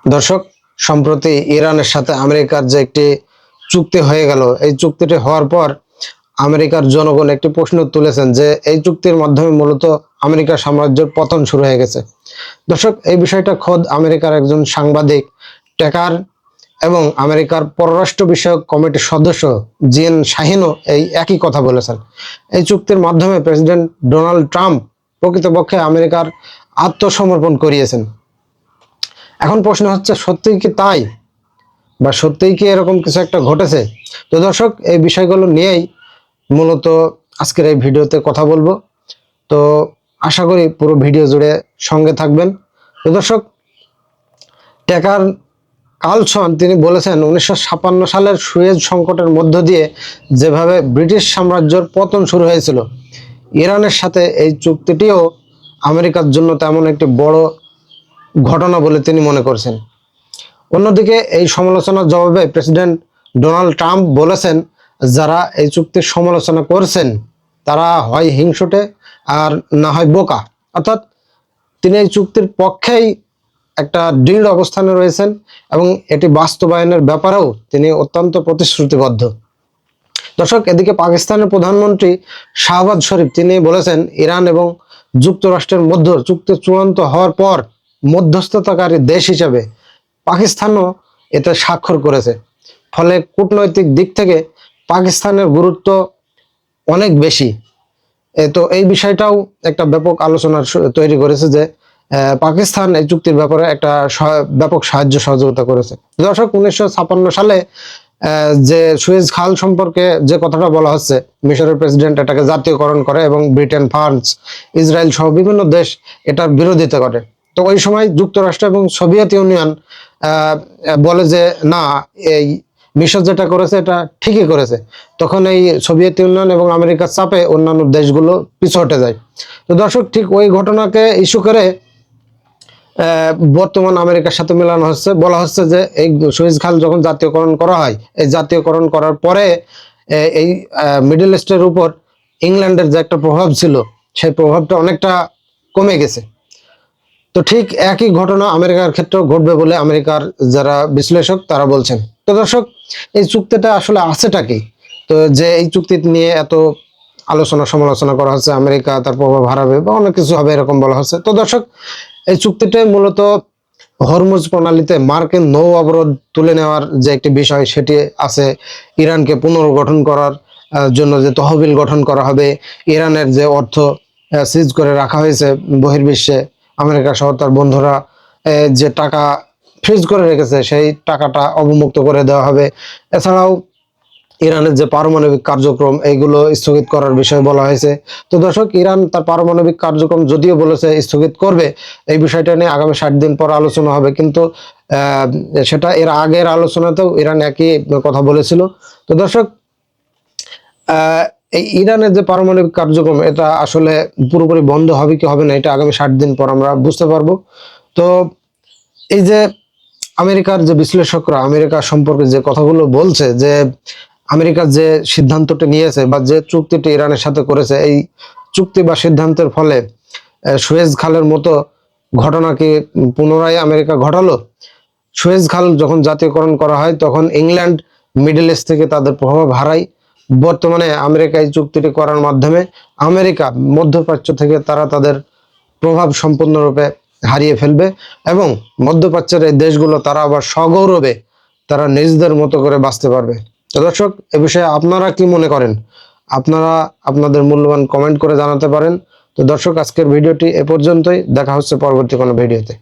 দর্শক, সম্প্রতি ইরানের সাথে আমেরিকার যে একটি চুক্তি হয়ে গেল, এই চুক্তিটি হওয়ার পর আমেরিকার জনগণ একটি প্রশ্ন তুলেছেন যে এই চুক্তির মাধ্যমে মূলত আমেরিকার সাম্রাজ্যের পতন শুরু হয়ে গেছে। দর্শক, এই বিষয়টা খোদ আমেরিকার একজন সাংবাদিক টেকার এবং আমেরিকার পররাষ্ট্র বিষয়ক কমিটির সদস্য জিন শাহিনও এই একই কথা বলেছেন। এই চুক্তির মাধ্যমে প্রেসিডেন্ট ডোনাল্ড ট্রাম্প প্রকৃতপক্ষে আমেরিকার আত্মসমর্পণ করিয়েছেন। এখন প্রশ্ন হচ্ছে, সত্যিই কি তাই, বা সত্যিই কি এরকম কিছু একটা ঘটেছে? তো দর্শক, এই বিষয়গুলো নিয়েই মূলত আজকের এই ভিডিওতে কথা বলবো। তো আশা করি পুরো ভিডিও জুড়ে সঙ্গে থাকবেন। তো দর্শক, টেকার কার্লসন তিনি বলেছেন 1956 সালের সুয়েজ সংকটের মধ্য দিয়ে যেভাবে ব্রিটিশ সাম্রাজ্যের পতন শুরু হয়েছিল, ইরানের সাথে এই চুক্তিটিও আমেরিকার জন্য তেমন একটি বড় ঘটনা বলে তিনি মনে করছেন। অন্যদিকে এই সমালোচনার জবাবে প্রেসিডেন্ট ডোনাল্ড ট্রাম্প বলেছেন, যারা এই চুক্তির সমালোচনা করছেন তারা হয় হিংসুটে আর না হয় বোকা। অর্থাৎ তিনি এই চুক্তির পক্ষেই একটা দৃঢ় অবস্থানে রয়েছেন এবং এটি বাস্তবায়নের ব্যাপারেও তিনি অত্যন্ত প্রতিশ্রুতিবদ্ধ। দর্শক, এদিকে পাকিস্তানের প্রধানমন্ত্রী শাহবাজ শরীফ তিনি বলেছেন, ইরান এবং যুক্তরাষ্ট্রের মধ্যে চুক্তি চূড়ান্ত হওয়ার পর মধ্যস্থতাকারী দেশ হিসেবে পাকিস্তানও এতে স্বাক্ষর করেছে। ফলে কূটনৈতিক দিক থেকে পাকিস্তানের গুরুত্ব অনেক বেশি। তো এই বিষয়টাও একটা ব্যাপক আলোচনার তৈরি করেছে যে পাকিস্তান এই চুক্তির ব্যাপারে একটা ব্যাপক সাহায্য সহযোগিতা করেছে। দর্শক, 1956 সালে যে সুয়েজ খাল সম্পর্কে যে কথাটা বলা হচ্ছে, মিশরের প্রেসিডেন্ট এটাকে জাতীয়করণ করে এবং ব্রিটেন, ফ্রান্স, ইসরায়েল সহ বিভিন্ন দেশ এটার বিরোধিতা করে। তো ওই সময় যুক্তরাষ্ট্র এবং সোভিয়েত ইউনিয়ন বলে যে না, এই মিশর যেটা করেছে এটা ঠিকই করেছে। তখন এই সোভিয়েত ইউনিয়ন এবং আমেরিকার চাপে অন্যান্য দেশগুলো পিছু হটে যায়। তো দর্শক, ঠিক ওই ঘটনাকে ইস্যু করে বর্তমান আমেরিকার সাথে মেলানো হচ্ছে। বলা হচ্ছে যে এই সুয়েজ খাল যখন জাতীয়করণ করা হয়, এই জাতীয়করণ করার পরে এই মিডল ইস্টের উপর ইংল্যান্ডের যে একটা প্রভাব ছিল, সেই প্রভাবটা অনেকটা কমে গেছে। তো ঠিক একই ঘটনা আমেরিকার ক্ষেত্রেও ঘটবে বলে আমেরিকার যারা বিশ্লেষক তারা বলছেন। তো দর্শক, এই চুক্তিটা আসলে আছেটা কি? তো যে এই চুক্তি নিয়ে এত আলোচনা সমালোচনা করা হচ্ছে, আমেরিকা তার প্রভাব হারাবে বা অনেক কিছু হবে এরকম বলা হচ্ছে। তো দর্শক, এই চুক্তিটা মূলত হরমুজ প্রণালীতে মার্কিন নৌ অবরোধ তুলে নেওয়ার যে একটি বিষয় সেটি আছে। ইরানকে পুনর্গঠন করার জন্য যে তহবিল গঠন করা হবে, ইরানের যে অর্থ সিজ করে রাখা হয়েছে বহির্বিশ্বে, আমেরিকা সহ তার বন্ধুরা যে টাকা ফ্রিজ করে রেখেছে সেই টাকাটা অবমুক্ত করে দেওয়া হবে। এছাড়াও ইরানের যে পারমাণবিক কার্যক্রম এইগুলো স্থগিত করার বিষয় বলা হয়েছে। তো দর্শক, ইরান তার পারমাণবিক কার্যক্রম যদিও বলেছে স্থগিত করবে, এই বিষয়টা নিয়ে আগামী 60 দিন পর আলোচনা হবে, কিন্তু সেটা এর আগের আলোচনাতেও ইরান একই কথা বলেছিল। তো দর্শক, এই ইরানের যে পারমাণবিক কার্যক্রম এটা আসলে পুরোপুরি বন্ধ হবে কি হবে না, এটা আগামী 60 দিন পর আমরা বুঝতে পারবো। তো এই যে আমেরিকার যে বিশ্লেষকরা আমেরিকা সম্পর্কে যে কথাগুলো বলছে, যে আমেরিকা যে সিদ্ধান্তটি নিয়েছে বা যে চুক্তিটি ইরানের সাথে করেছে, এই চুক্তি বা সিদ্ধান্তের ফলে সুয়েজ খালের মতো ঘটনাকে পুনরায় আমেরিকা ঘটালো। সুয়েজ খাল যখন জাতীয়করণ করা হয় তখন ইংল্যান্ড মিডল ইস্ট থেকে তাদের প্রভাব হারায়। বর্তমানে আমেরিকা এই চুক্তিটি করার মাধ্যমে আমেরিকা মধ্যপ্রাচ্য থেকে তারা তাদের প্রভাব সম্পূর্ণরূপে হারিয়ে ফেলবে এবং মধ্যপ্রাচ্যের এই দেশগুলো তারা আবার সগৌরবে তারা নিজেদের মতো করে বাঁচতে পারবে। তো দর্শক, এ বিষয়ে আপনারা কি মনে করেন? আপনারা আপনাদের মূল্যবান কমেন্ট করে জানাতে পারেন। তো দর্শক, আজকের ভিডিওটি এ পর্যন্তই। দেখা হচ্ছে পরবর্তী কোনো ভিডিওতে।